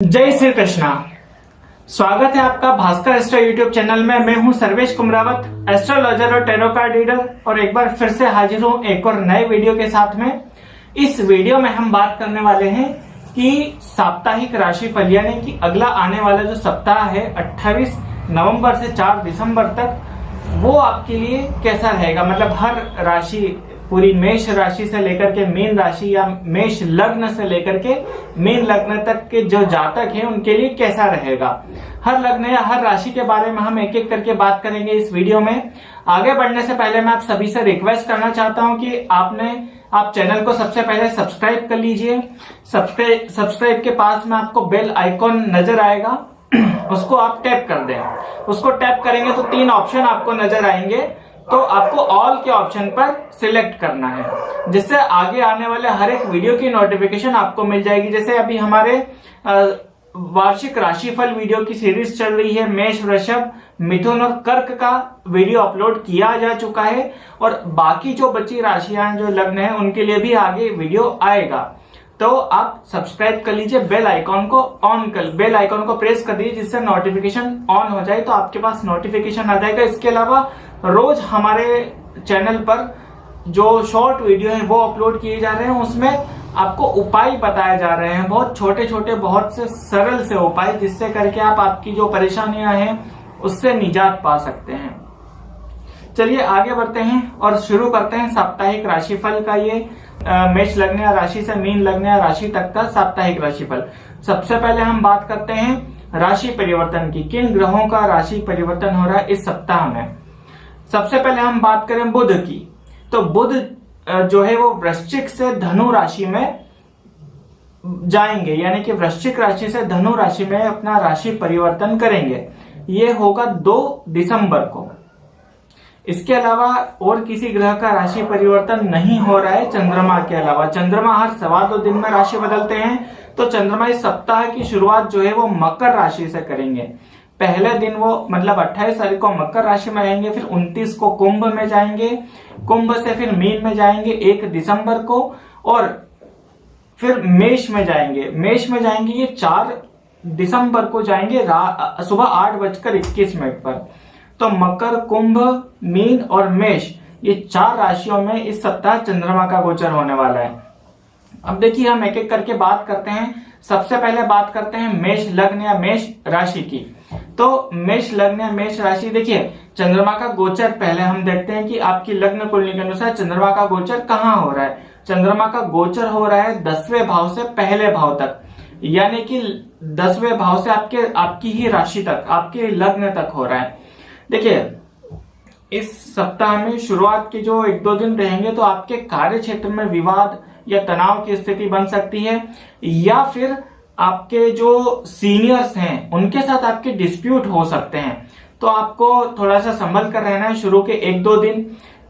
जय श्री कृष्णा। स्वागत है आपका भास्कर एस्ट्रो यूट्यूब चैनल में। मैं हूं सर्वेश कुमरावत, एस्ट्रोलॉजर और टैरो कार्ड रीडर, और एक बार फिर से हाजिर हूं एक और नए वीडियो के साथ में। इस वीडियो में हम बात करने वाले हैं कि साप्ताहिक राशिफल यानी कि अगला आने वाला जो सप्ताह है 28 नवंबर से 4 दिसंबर तक, वो आपके लिए कैसा रहेगा। मतलब हर राशि, पूरी मेष राशि से लेकर के मीन राशि या मेष लग्न से लेकर के मीन लग्न तक के जो जातक हैं उनके लिए कैसा रहेगा। हर लग्न या हर राशि के बारे में हम एक एक करके बात करेंगे इस वीडियो में। आगे बढ़ने से पहले मैं आप सभी से रिक्वेस्ट करना चाहता हूं कि आप चैनल को सबसे पहले सब्सक्राइब कर लीजिए। सब्सक्राइब के पास में आपको बेल आइकॉन नजर आएगा, उसको आप टैप कर दें। उसको टैप करेंगे तो 3 ऑप्शन आपको नजर आएंगे, तो आपको ऑल के ऑप्शन पर सिलेक्ट करना है, जिससे आगे आने वाले हर एक वीडियो की नोटिफिकेशन आपको मिल जाएगी। जैसे अभी हमारे वार्षिक राशिफल वीडियो की सीरीज चल रही है, मेष, वृषभ, मिथुन और कर्क का वीडियो अपलोड किया जा चुका है, और बाकी जो बची राशियां जो लग्न है उनके लिए भी आगे वीडियो आएगा। तो आप सब्सक्राइब कर लीजिए, बेल आइकॉन को प्रेस कर दीजिए, जिससे नोटिफिकेशन ऑन हो जाए तो आपके पास नोटिफिकेशन आ जाएगा। इसके अलावा रोज हमारे चैनल पर जो शॉर्ट वीडियो है वो अपलोड किए जा रहे हैं, उसमें आपको उपाय बताए जा रहे हैं, बहुत छोटे छोटे, बहुत से सरल से उपाय, जिससे करके आप आपकी जो परेशानियां हैं उससे निजात पा सकते हैं। चलिए आगे बढ़ते हैं और शुरू करते हैं साप्ताहिक राशिफल का। ये मेष लग्न या राशि से मीन लग्न या राशि तक का साप्ताहिक राशिफल। सबसे पहले हम बात करते हैं राशि परिवर्तन की, किन ग्रहों का राशि परिवर्तन हो रहा है इस सप्ताह में। सबसे पहले हम बात करें बुध की, तो बुध जो है वो वृश्चिक से धनु राशि में जाएंगे, यानी कि वृश्चिक राशि से धनु राशि में अपना राशि परिवर्तन करेंगे। ये होगा 2 दिसंबर को। इसके अलावा और किसी ग्रह का राशि परिवर्तन नहीं हो रहा है चंद्रमा के अलावा। चंद्रमा हर 2.25 दिन में राशि बदलते हैं, तो चंद्रमा इस सप्ताह की शुरुआत जो है वो मकर राशि से करेंगे। पहले दिन वो मतलब 28 तारीख को मकर राशि में रहेंगे, फिर 29 को कुंभ में जाएंगे, कुंभ से फिर मीन में जाएंगे 1 दिसंबर को, और फिर मेष में जाएंगे ये 4 दिसंबर को जाएंगे सुबह 8:21 पर। तो मकर, कुंभ, मीन और मेष, ये 4 राशियों में इस सप्ताह चंद्रमा का गोचर होने वाला है। अब देखिए हम एक एक करके बात करते हैं। सबसे पहले बात करते हैं मेष लग्न या मेष राशि की। तो मेष लग्न या मेष राशि, देखिए चंद्रमा का गोचर पहले हम देखते हैं कि आपकी लग्न कुंडली के अनुसार चंद्रमा का गोचर कहाँ हो रहा है। चंद्रमा का गोचर हो रहा है 10वें भाव से पहले भाव तक, यानी कि 10वें भाव से आपकी ही राशि तक, आपके लग्न तक हो रहा है। देखिए इस सप्ताह में शुरुआत के जो 1-2 दिन रहेंगे तो आपके कार्य क्षेत्र में विवाद या तनाव की स्थिति बन सकती है, या फिर आपके जो सीनियर्स हैं उनके साथ आपके डिस्प्यूट हो सकते हैं, तो आपको थोड़ा सा संभल कर रहना है शुरू के 1-2 दिन।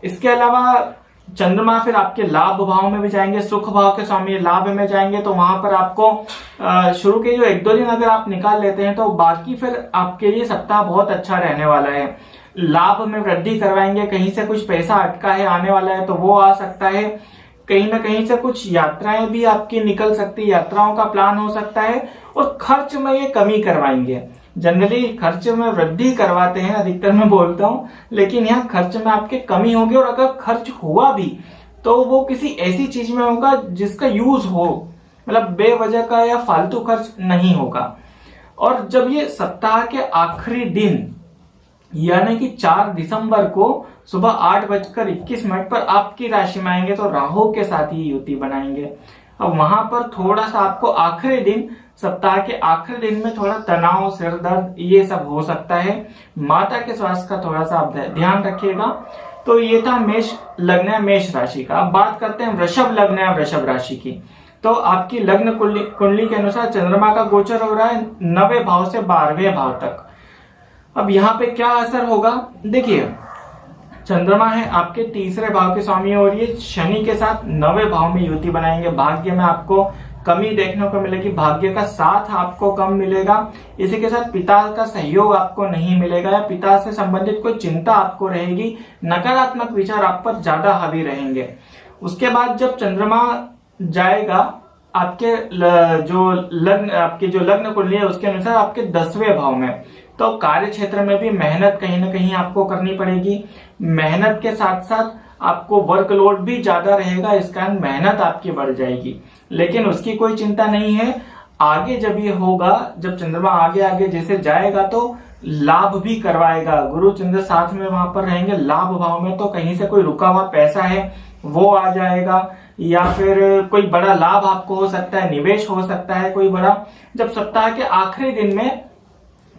इसके अलावा चंद्रमा फिर आपके लाभ भाव में भी जाएंगे, सुख भाव के स्वामी लाभ में जाएंगे, तो वहां पर आपको शुरू के जो 1-2 दिन अगर आप निकाल लेते हैं तो बाकी फिर आपके लिए सप्ताह बहुत अच्छा रहने वाला है। लाभ में वृद्धि करवाएंगे, कहीं से कुछ पैसा अटका है आने वाला है तो वो आ सकता है, कहीं ना कहीं से कुछ यात्राएं भी आपकी निकल सकती है, यात्राओं का प्लान हो सकता है, और खर्च में ये कमी करवाएंगे। जनरली खर्च में वृद्धि करवाते हैं, अधिकतर मैं बोलता हूं, लेकिन यहाँ खर्च में आपके कमी होगी, और अगर खर्च हुआ भी तो वो किसी ऐसी चीज में होगा जिसका यूज हो, मतलब बेवजह का या फालतू खर्च नहीं होगा। और जब ये सप्ताह के आखिरी दिन यानी कि 4 दिसंबर को सुबह 8:21 पर आपकी राशि में आएंगे, तो राहु के साथ ही युति बनाएंगे। अब वहां पर थोड़ा सा आपको आखिरी दिन, सप्ताह के आखिरी दिन में थोड़ा तनाव, सिर दर्द, ये सब हो सकता है। माता के स्वास्थ्य का थोड़ा सा आप ध्यान रखिएगा। तो ये था मेष लग्न या मेष राशि का। अब बात करते हैं वृषभ लग्न या वृषभ राशि की। तो आपकी लग्न कुंडली के अनुसार चंद्रमा का गोचर हो रहा है 9वें भाव से 12वें भाव तक। अब यहाँ पे क्या असर होगा, देखिए चंद्रमा है आपके 3रे भाव के स्वामी, और ये शनि के साथ 9वें भाव में युति बनाएंगे। भाग्य में आपको कमी देखने को मिलेगी, भाग्य का साथ आपको कम मिलेगा। इसी के साथ पिता का सहयोग आपको नहीं मिलेगा, या पिता से संबंधित कोई चिंता आपको रहेगी, नकारात्मक विचार आप पर ज्यादा हावी रहेंगे। उसके बाद जब चंद्रमा जाएगा आपके जो लग्न कुंडली है उसके अनुसार आपके 10वें भाव में। तो कार्य क्षेत्र में भी मेहनत कहीं ना कहीं आपको करनी पड़ेगी। मेहनत के साथ साथ आपको वर्कलोड भी ज्यादा रहेगा, इस कारण मेहनत आपकी बढ़ जाएगी। लेकिन उसकी कोई चिंता नहीं है, आगे जब ये होगा, जब चंद्रमा आगे आगे जैसे जाएगा तो लाभ भी करवाएगा। गुरु चंद्र साथ में वहां पर रहेंगे लाभ भाव में, तो कहीं से कोई रुका हुआ पैसा है वो आ जाएगा, या फिर कोई बड़ा लाभ आपको हो सकता है, निवेश हो सकता है कोई बड़ा। जब सप्ताह के आखिरी दिन में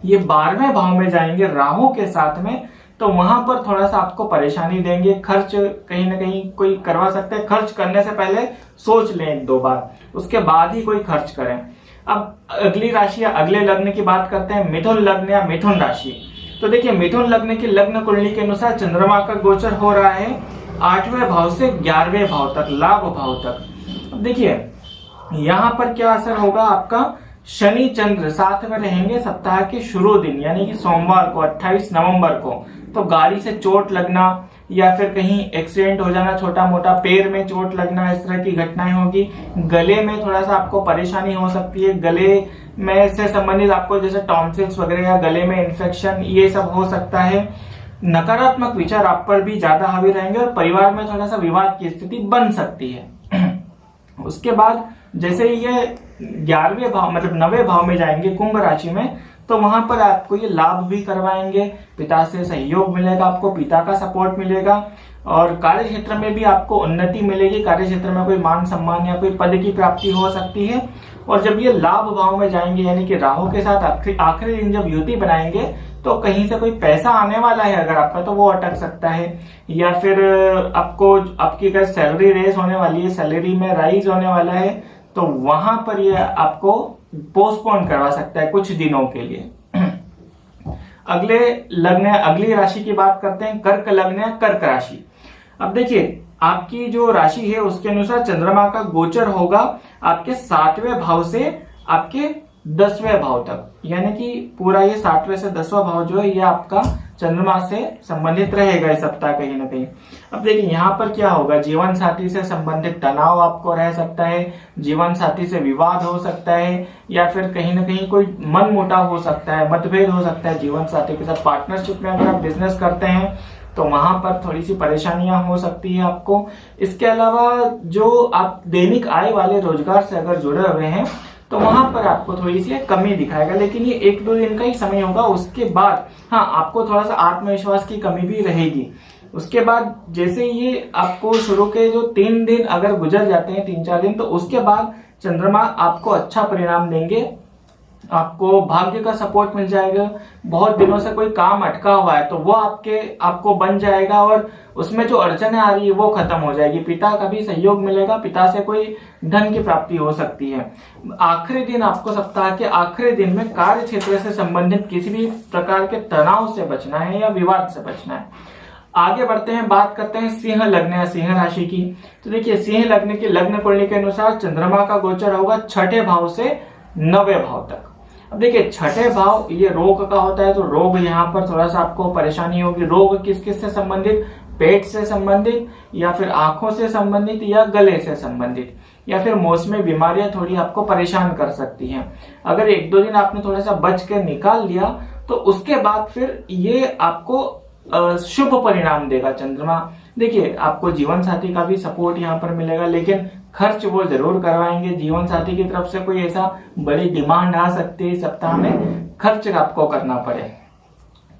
ये 12वें भाव में जाएंगे राहु के साथ में, तो वहां पर थोड़ा सा आपको परेशानी देंगे। खर्च कहीं ना कहीं कोई करवा सकते हैं, खर्च करने से पहले सोच लें 1-2 बार, उसके बाद ही कोई खर्च करें। अब अगली राशि या अगले लग्न की बात करते हैं, मिथुन लग्न या मिथुन राशि। तो देखिए मिथुन लग्न की लग्न कुंडली के अनुसार चंद्रमा का गोचर हो रहा है 8वें भाव से 11वें भाव तक, लाभ भाव तक। अब देखिए यहां पर क्या असर होगा आपका, शनि चंद्र साथ में रहेंगे सप्ताह के शुरू दिन, यानी कि सोमवार को 28 नवंबर को। तो गाड़ी से चोट लगना या फिर कहीं एक्सीडेंट हो जाना, छोटा मोटा पैर में चोट लगना, इस तरह की घटनाएं होगी। गले में थोड़ा सा आपको परेशानी हो सकती है, गले में से संबंधित आपको जैसे टॉन्सिल्स वगैरह या गले में इन्फेक्शन, ये सब हो सकता है। नकारात्मक विचार आप पर भी ज्यादा हावी रहेंगे और परिवार में थोड़ा सा विवाद की स्थिति बन सकती है। उसके बाद जैसे ही ये 11वें भाव मतलब 9वें भाव में जाएंगे कुंभ राशि में, तो वहां पर आपको ये लाभ भी करवाएंगे, पिता से सहयोग मिलेगा, आपको पिता का सपोर्ट मिलेगा और कार्य क्षेत्र में भी आपको उन्नति मिलेगी। कार्य क्षेत्र में कोई मान सम्मान या कोई पद की प्राप्ति हो सकती है। और जब ये लाभ भाव में जाएंगे यानी कि राहु के साथ आखिरी दिन जब युति बनाएंगे, तो कहीं से कोई पैसा आने वाला है अगर आपका, तो वो अटक सकता है, या फिर आपको आपकी अगर सैलरी रेस होने वाली है, सैलरी में राइज होने वाला है, तो वहां पर ये आपको पोस्टपोन करवा सकता है कुछ दिनों के लिए। अगले लग्न अगली राशि की बात करते हैं, कर्क लग्न या कर्क राशि। अब देखिए आपकी जो राशि है उसके अनुसार चंद्रमा का गोचर होगा आपके 7वें भाव से आपके 10वें भाव तक, यानी कि पूरा ये 7वें से 10वां भाव जो है ये आपका चंद्रमा से संबंधित रहेगा इस सप्ताह कहीं ना कहीं। अब देखिए यहाँ पर क्या होगा, जीवन साथी से संबंधित तनाव आपको रह सकता है, जीवन साथी से विवाद हो सकता है, या फिर कहीं ना कहीं कोई मन मुटाव हो सकता है, मतभेद हो सकता है जीवन साथी के साथ। पार्टनरशिप में अगर आप बिजनेस करते हैं तो वहां पर थोड़ी सी परेशानियां हो सकती है आपको। इसके अलावा जो आप दैनिक आय वाले रोजगार से अगर जुड़े हुए हैं तो वहां पर आपको थोड़ी सी कमी दिखाएगा, लेकिन ये 1-2 दिन का ही समय होगा। उसके बाद हाँ आपको थोड़ा सा आत्मविश्वास की कमी भी रहेगी। उसके बाद जैसे ये आपको शुरू के जो 3 दिन अगर गुजर जाते हैं, 3-4 दिन, तो उसके बाद चंद्रमा आपको अच्छा परिणाम देंगे, आपको भाग्य का सपोर्ट मिल जाएगा। बहुत दिनों से कोई काम अटका हुआ है तो वो आपको बन जाएगा और उसमें जो अड़चने आ रही है वो खत्म हो जाएगी। पिता का भी सहयोग मिलेगा, पिता से कोई धन की प्राप्ति हो सकती है। आखिरी दिन आपको सप्ताह के आखिरी दिन में कार्य क्षेत्र से संबंधित किसी भी प्रकार के तनाव से बचना है या विवाद से बचना है। आगे बढ़ते हैं, बात करते हैं सिंह लग्न या सिंह राशि की। तो देखिए सिंह लग्न की लग्न कुंडली के अनुसार चंद्रमा का गोचर होगा 6ठे भाव से 9वें भाव तक। अब देखिए 6ठे भाव ये रोग का होता है, तो रोग यहाँ पर थोड़ा सा आपको परेशानी होगी। रोग किस किस से संबंधित, पेट से संबंधित या फिर आंखों से संबंधित या गले से संबंधित, या फिर मौसमी बीमारियां थोड़ी आपको परेशान कर सकती हैं। अगर 1-2 दिन आपने थोड़ा सा बच के निकाल लिया तो उसके बाद फिर ये आपको शुभ परिणाम देगा चंद्रमा। देखिए आपको जीवन साथी का भी सपोर्ट यहाँ पर मिलेगा, लेकिन खर्च वो जरूर करवाएंगे। जीवन साथी की तरफ से कोई ऐसा बड़ी डिमांड आ सकती है सप्ताह में, खर्च आपको करना पड़े,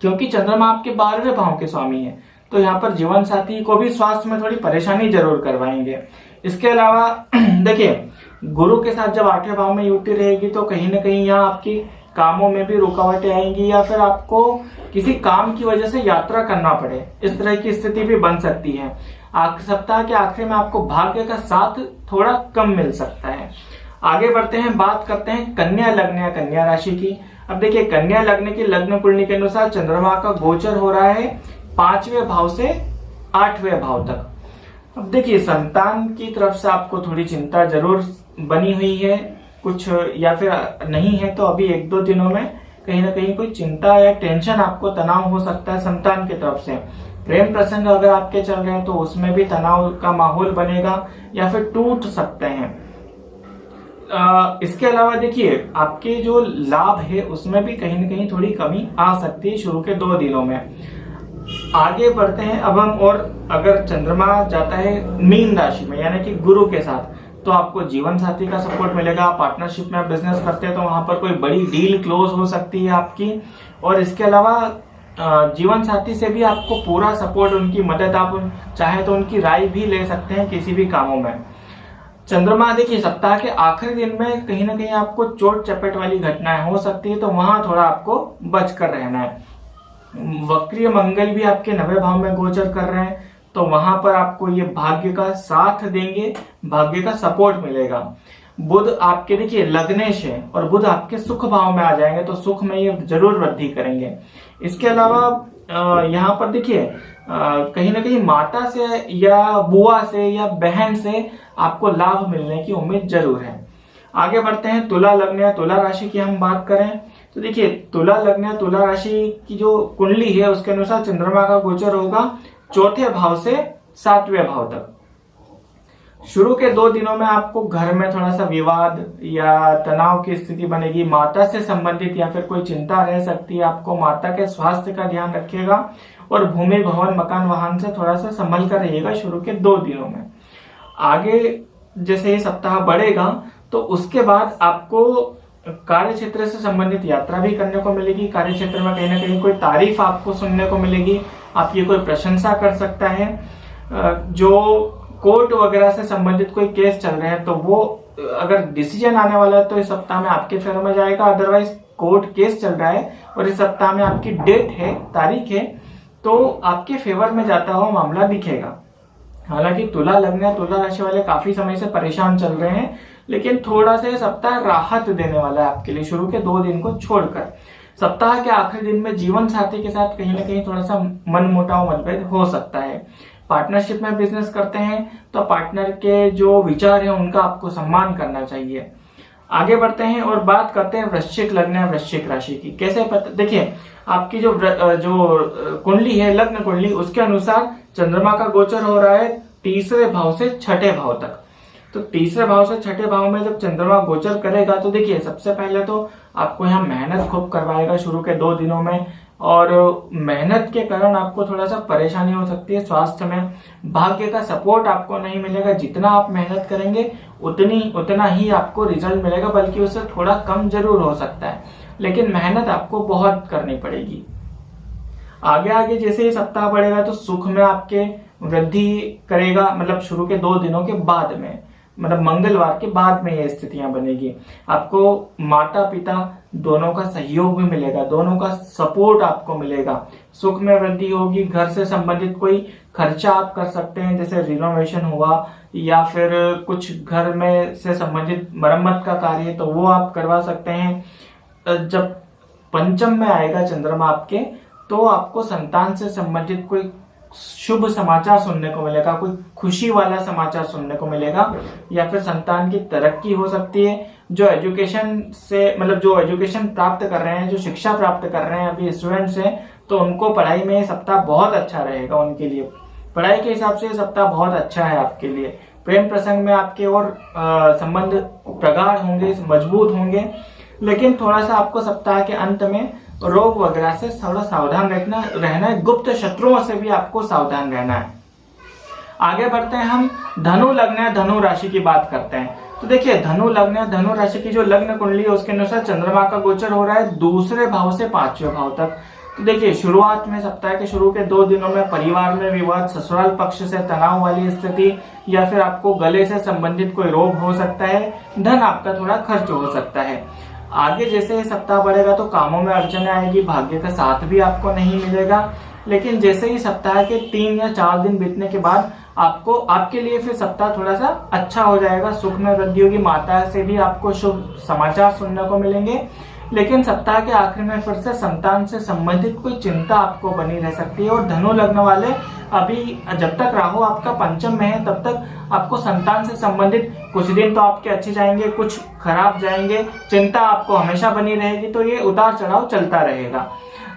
क्योंकि चंद्रमा आपके 12वें भाव के स्वामी है। तो यहाँ पर जीवन साथी को भी स्वास्थ्य में थोड़ी परेशानी जरूर करवाएंगे। इसके अलावा देखिए गुरु के साथ जब 8वें भाव में युति रहेगी तो कहीं ना कहीं यहाँ आपकी कामों में भी रुकावटें आएंगी, या फिर आपको किसी काम की वजह से यात्रा करना पड़े, इस तरह की स्थिति भी बन सकती है। सप्ताह के आखिर में आपको भाग्य का साथ थोड़ा कम मिल सकता है। आगे बढ़ते हैं, बात करते हैं कन्या लग्न या कन्या राशि की। अब देखिए कन्या लग्न की लग्न कुंडली के अनुसार चंद्रमा का गोचर हो रहा है 5वें भाव से 8वें भाव तक। अब देखिए संतान की तरफ से आपको थोड़ी चिंता जरूर बनी हुई है कुछ, या फिर नहीं है तो अभी 1-2 दिनों में कहीं ना कहीं कोई चिंता या टेंशन आपको तनाव हो सकता है संतान की तरफ से। प्रेम प्रसंग अगर आपके चल रहे हैं तो उसमें भी तनाव का माहौल बनेगा या फिर टूट सकते हैं। इसके अलावा देखिए आपके जो लाभ है उसमें भी कहीं ना कहीं थोड़ी कमी आ सकती है शुरू के 2 दिनों में। आगे बढ़ते हैं अब हम, और अगर चंद्रमा जाता है मीन राशि में यानी कि गुरु के साथ, तो आपको जीवन साथी का सपोर्ट मिलेगा। पार्टनरशिप में बिजनेस करते हैं तो वहां पर कोई बड़ी डील क्लोज हो सकती है आपकी। और इसके अलावा जीवन साथी से भी आपको पूरा सपोर्ट, उनकी मदद, आप चाहे तो उनकी राय भी ले सकते हैं किसी भी कामों में। चंद्रमा देखिए सप्ताह के आखिरी दिन में कहीं ना कहीं आपको चोट चपेट वाली घटनाएं हो सकती है, तो वहां थोड़ा आपको बच कर रहना है। वक्रीय मंगल भी आपके 9वें भाव में गोचर कर रहे हैं, तो वहां पर आपको ये भाग्य का साथ देंगे, भाग्य का सपोर्ट मिलेगा। बुध आपके देखिए लग्नेश है और बुध आपके सुख भाव में आ जाएंगे, तो सुख में ये जरूर वृद्धि करेंगे। इसके अलावा यहाँ पर देखिए कहीं ना कहीं माता से या बुआ से या बहन से आपको लाभ मिलने की उम्मीद जरूर है। आगे बढ़ते हैं तुला लग्न या तुला राशि की हम बात करें तो देखिए तुला लग्न या तुला राशि की जो कुंडली है उसके अनुसार चंद्रमा का गोचर होगा 4थे भाव से 7वें भाव तक। शुरू के 2 दिनों में आपको घर में थोड़ा सा विवाद या तनाव की स्थिति बनेगी। माता से संबंधित या फिर कोई चिंता रह सकती है, आपको माता के स्वास्थ्य का ध्यान रखिएगा। और भूमि भवन मकान वाहन से थोड़ा सा संभल कर रहिएगा शुरू के 2 दिनों में। आगे जैसे ये सप्ताह बढ़ेगा तो उसके बाद आपको कार्य क्षेत्र से संबंधित यात्रा भी करने को मिलेगी। कार्य क्षेत्र में कहीं ना कहीं कोई तारीफ आपको सुनने को मिलेगी, आपकी कोई प्रशंसा कर सकता है। जो कोर्ट वगैरह से संबंधित कोई केस चल रहे हैं तो वो अगर डिसीजन आने वाला है तो इस सप्ताह में आपके फेवर में जाएगा। अदरवाइज कोर्ट केस चल रहा है और इस सप्ताह में आपकी डेट है, तारीख है, तो आपके फेवर में जाता हुआ मामला दिखेगा। हालांकि तुला लग्न तुला राशि वाले काफी समय से परेशान चल रहे हैं, लेकिन थोड़ा सा सप्ताह राहत देने वाला है आपके लिए शुरू के 2 दिन को छोड़कर। सप्ताह के आखिरी दिन में जीवन साथी के साथ कहीं ना कहीं थोड़ा सा मनमुटाव मतभेद हो सकता है। पार्टनरशिप में बिजनेस करते हैं तो पार्टनर के जो विचार है उनका आपको सम्मान करना चाहिए। आगे बढ़ते हैं और बात करते हैं वृश्चिक लग्न या वृश्चिक राशि की। कैसे पता, देखिए आपकी जो कुंडली है, लग्न कुंडली, उसके अनुसार चंद्रमा का गोचर हो रहा है 3रे भाव से 6ठे भाव तक। तो 3रे भाव से 6ठे भाव में जब चंद्रमा गोचर करेगा तो देखिए सबसे पहले तो आपको यहाँ मेहनत खूब करवाएगा शुरू के 2 दिनों में, और मेहनत के कारण आपको थोड़ा सा परेशानी हो सकती है स्वास्थ्य में। भाग्य का सपोर्ट आपको नहीं मिलेगा, जितना आप मेहनत करेंगे उतना ही आपको रिजल्ट मिलेगा, बल्कि उससे थोड़ा कम जरूर हो सकता है, लेकिन मेहनत आपको बहुत करनी पड़ेगी। आगे आगे जैसे ये सप्ताह बढ़ेगा तो सुख में आपके वृद्धि करेगा, मतलब शुरू के 2 दिनों के बाद में, मतलब मंगलवार के बाद में ये स्थितियां बनेगी। आपको माता पिता दोनों का सहयोग भी मिलेगा, दोनों का सपोर्ट आपको मिलेगा। सुख में वृद्धि होगी। घर से संबंधित कोई खर्चा आप कर सकते हैं, जैसे रिनोवेशन हुआ या फिर कुछ घर में से संबंधित मरम्मत का कार्य है तो वो आप करवा सकते हैं। जब पंचम में आएगा चंद्रमा आपके, तो आपको संतान से संबंधित कोई शुभ समाचार सुनने को मिलेगा, कोई खुशी वाला समाचार सुनने को मिलेगा, या फिर संतान की तरक्की हो सकती है। जो एजुकेशन से, मतलब जो एजुकेशन प्राप्त कर रहे हैं, जो शिक्षा प्राप्त कर रहे हैं अभी स्टूडेंट्स हैं, तो उनको पढ़ाई में ये सप्ताह बहुत अच्छा रहेगा उनके लिए। पढ़ाई के हिसाब से ये सप्ताह बहुत अच्छा है आपके लिए। प्रेम प्रसंग में आपके और संबंध प्रगाढ़ होंगे, मजबूत होंगे, लेकिन थोड़ा सा आपको सप्ताह के अंत में रोग वगैरह से थोड़ा सावधान रहना है। गुप्त शत्रुओं से भी आपको सावधान रहना है। आगे बढ़ते हैं, हम धनु लग्न या धनु राशि की बात करते हैं। तो देखिए धनु लग्न या धनु राशि की जो लग्न कुंडली है उसके अनुसार चंद्रमा का गोचर हो रहा है 2रे भाव से 5वें भाव तक। तो देखिए शुरुआत में, सप्ताह के शुरू के 2 दिनों में परिवार में विवाद, ससुराल पक्ष से तनाव वाली स्थिति, या फिर आपको गले से संबंधित कोई रोग हो सकता है। धन आपका थोड़ा खर्च हो सकता है। आगे जैसे सप्ताह बढ़ेगा तो कामों में अड़चने आएगी, भाग्य का साथ भी आपको नहीं मिलेगा, लेकिन जैसे ही सप्ताह के 3 या 4 दिन बीतने के बाद आपके लिए फिर सप्ताह थोड़ा सा अच्छा हो जाएगा। सुख में वृद्धि होगी, माता से भी आपको शुभ समाचार सुनने को मिलेंगे, लेकिन सप्ताह के आखिर में फिर से संतान से संबंधित कोई चिंता आपको बनी रह सकती है। और धनु लग्न वाले अभी जब तक राहु आपका पंचम में है तब तक आपको संतान से संबंधित कुछ दिन तो आपके अच्छे जाएंगे, कुछ खराब जाएंगे, चिंता आपको हमेशा बनी रहेगी, तो ये उतार चढ़ाव चलता रहेगा।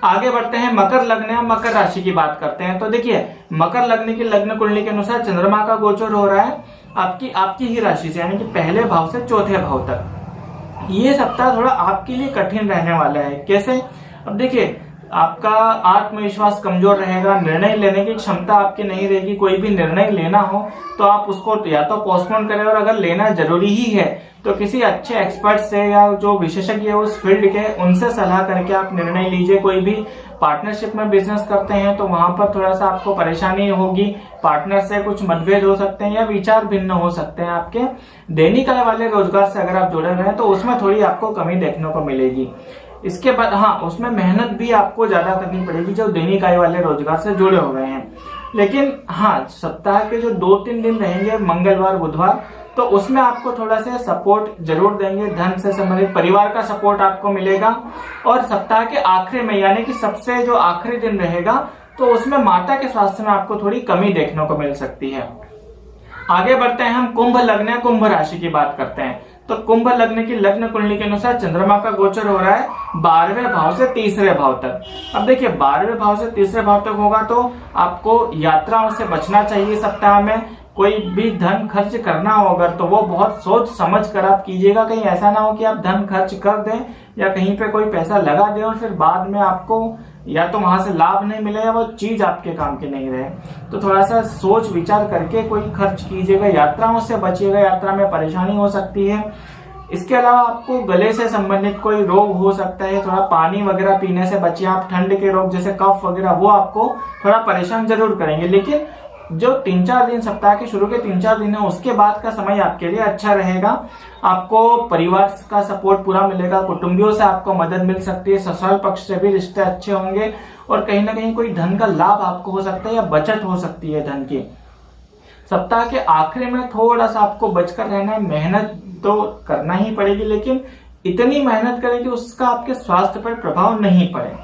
आगे बढ़ते हैं, मकर लग्न या मकर राशि की बात करते हैं। तो देखिए मकर लग्न की लग्न कुंडली के अनुसार चंद्रमा का गोचर हो रहा है आपकी आपकी ही राशि से, यानी कि पहले भाव से चौथे भाव तक। ये सप्ताह थोड़ा आपके लिए कठिन रहने वाला है। कैसे? अब देखिए, आपका आत्मविश्वास कमजोर रहेगा, निर्णय लेने की क्षमता आपकी नहीं रहेगी। कोई भी निर्णय लेना हो तो आप उसको या तो पोस्टपोन करें, और अगर लेना जरूरी ही है तो किसी अच्छे एक्सपर्ट से या जो विशेषज्ञ है उस फील्ड के, उनसे सलाह करके आप निर्णय लीजिए। कोई भी पार्टनरशिप में बिजनेस करते हैं तो वहां पर थोड़ा सा आपको परेशानी होगी, पार्टनर से कुछ मतभेद हो सकते हैं या विचार भिन्न हो सकते हैं आपके। दैनिक आय वाले रोजगार से अगर आप जुड़े रहे तो उसमें थोड़ी आपको कमी देखने को मिलेगी। इसके बाद हाँ, उसमें मेहनत भी आपको ज्यादा करनी पड़ेगी जो दैनिक आय वाले रोजगार से जुड़े हुए हैं। लेकिन हाँ, सप्ताह के जो 2-3 दिन रहेंगे, मंगलवार बुधवार, तो उसमें आपको थोड़ा सा सपोर्ट जरूर देंगे। धन से संबंधित परिवार का सपोर्ट आपको मिलेगा। और सप्ताह के आखिरी में, यानी कि सबसे जो आखिरी दिन रहेगा, तो उसमें माता के स्वास्थ्य में आपको थोड़ी कमी देखने को मिल सकती है। आगे बढ़ते हैं, हम कुंभ लग्न या कुंभ राशि की बात करते हैं। तो कुंभ लग्न की लग्न कुंडली के अनुसार चंद्रमा का गोचर हो रहा है 12वें भाव से तीसरे भाव तक। अब देखिए, 12वें भाव से तीसरे भाव तक होगा तो आपको यात्राओं से बचना चाहिए। सप्ताह में कोई भी धन खर्च करना हो अगर, तो वो बहुत सोच समझ कर आप कीजिएगा। कहीं ऐसा ना हो कि आप धन खर्च कर दें या कहीं पे कोई पैसा लगा दें और फिर बाद में आपको या तो वहां से लाभ नहीं मिले या वो चीज आपके काम की नहीं रहे। तो थोड़ा सा सोच विचार करके कोई खर्च कीजिएगा। यात्राओं से बचिएगा, यात्रा में परेशानी हो सकती है। इसके अलावा आपको गले से संबंधित कोई रोग हो सकता है, थोड़ा पानी वगैरह पीने से बचिए आप। ठंड के रोग जैसे कफ वगैरह वो आपको थोड़ा परेशान जरूर करेंगे। लेकिन जो 3-4 दिन, सप्ताह के शुरू के 3-4 दिन है, उसके बाद का समय आपके लिए अच्छा रहेगा। आपको परिवार का सपोर्ट पूरा मिलेगा, कुटुंबियों से आपको मदद मिल सकती है, ससुराल पक्ष से भी रिश्ते अच्छे होंगे और कहीं ना कहीं कोई धन का लाभ आपको हो सकता है या बचत हो सकती है धन की। सप्ताह के आखिरी में थोड़ा सा आपको बचकर रहना है। मेहनत तो करना ही पड़ेगी, लेकिन इतनी मेहनत करें कि उसका आपके स्वास्थ्य पर प्रभाव नहीं पड़े।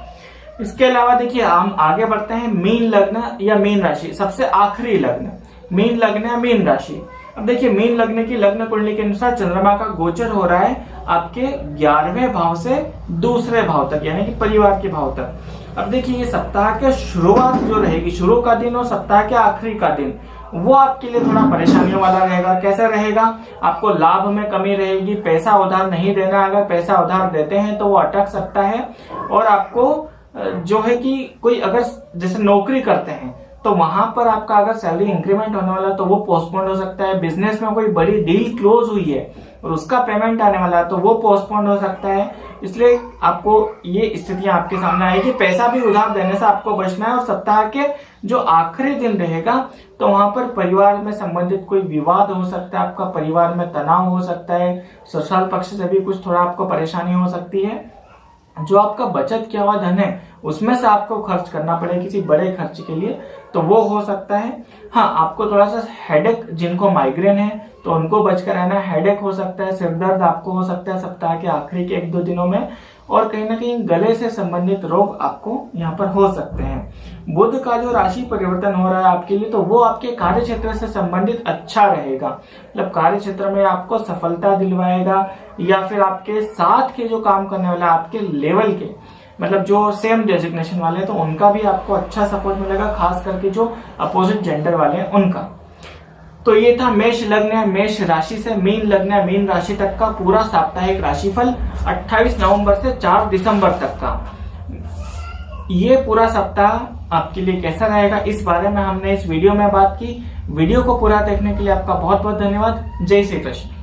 इसके अलावा देखिए, हम आगे बढ़ते हैं, मीन लग्न या मीन राशि, सबसे आखिरी लग्न मीन लग्न या मीन राशि। अब देखिए, मीन लग्न की लग्न कुंडली के अनुसार चंद्रमा का गोचर हो रहा है आपके 11वें भाव से दूसरे भाव तक, यानी कि परिवार के भाव तक। अब देखिए, ये सप्ताह के शुरुआत जो रहेगी, शुरू का दिन और सप्ताह के आखिरी का दिन, वो आपके लिए थोड़ा परेशानियों वाला रहेगा। कैसे रहेगा? आपको लाभ में कमी रहेगी, पैसा उधार नहीं देना। अगर पैसा उधार देते हैं तो वो अटक सकता है। और आपको जो है कि कोई अगर जैसे नौकरी करते हैं तो वहां पर आपका अगर सैलरी इंक्रीमेंट होने वाला है तो वो पोस्टपोन हो सकता है। बिजनेस में कोई बड़ी डील क्लोज हुई है और उसका पेमेंट आने वाला है तो वो पोस्टपोन हो सकता है। इसलिए आपको ये स्थितियां आपके सामने आएगी। पैसा भी उधार देने से आपको बचना है। और सप्ताह के जो आखिरी दिन रहेगा तो वहां पर परिवार में संबंधित कोई विवाद हो सकता है, आपका परिवार में तनाव हो सकता है, ससुराल पक्ष से भी कुछ थोड़ा आपको परेशानी हो सकती है। जो आपका बचत किया हुआ धन है उसमें से आपको खर्च करना पड़े किसी बड़े खर्च के लिए, तो वो हो सकता है। हाँ, आपको थोड़ा सा हेडेक, जिनको माइग्रेन है तो उनको बचकर रहना। हेडेक हो सकता है, सिर दर्द आपको हो सकता है सप्ताह के आखिरी के 1-2 दिनों में, और कहीं ना कहीं गले से संबंधित रोग आपको यहाँ पर हो सकते हैं। बुध का जो राशि परिवर्तन हो रहा है आपके लिए, तो वो आपके कार्य क्षेत्र से संबंधित अच्छा रहेगा। मतलब कार्य क्षेत्र में आपको सफलता दिलवाएगा, या फिर आपके साथ के जो काम करने वाले आपके लेवल के, मतलब जो सेम डेजिग्नेशन वाले हैं, तो उनका भी आपको अच्छा सपोर्ट मिलेगा, खास करके जो अपोजिट जेंडर वाले हैं उनका। तो ये था मेष लग्न या मेष राशि से मीन लग्न या मीन राशि तक का पूरा साप्ताहिक राशिफल 28 नवंबर से 4 दिसंबर तक का। ये पूरा सप्ताह आपके लिए कैसा रहेगा, इस बारे में हमने इस वीडियो में बात की। वीडियो को पूरा देखने के लिए आपका बहुत बहुत धन्यवाद। जय श्री कृष्ण।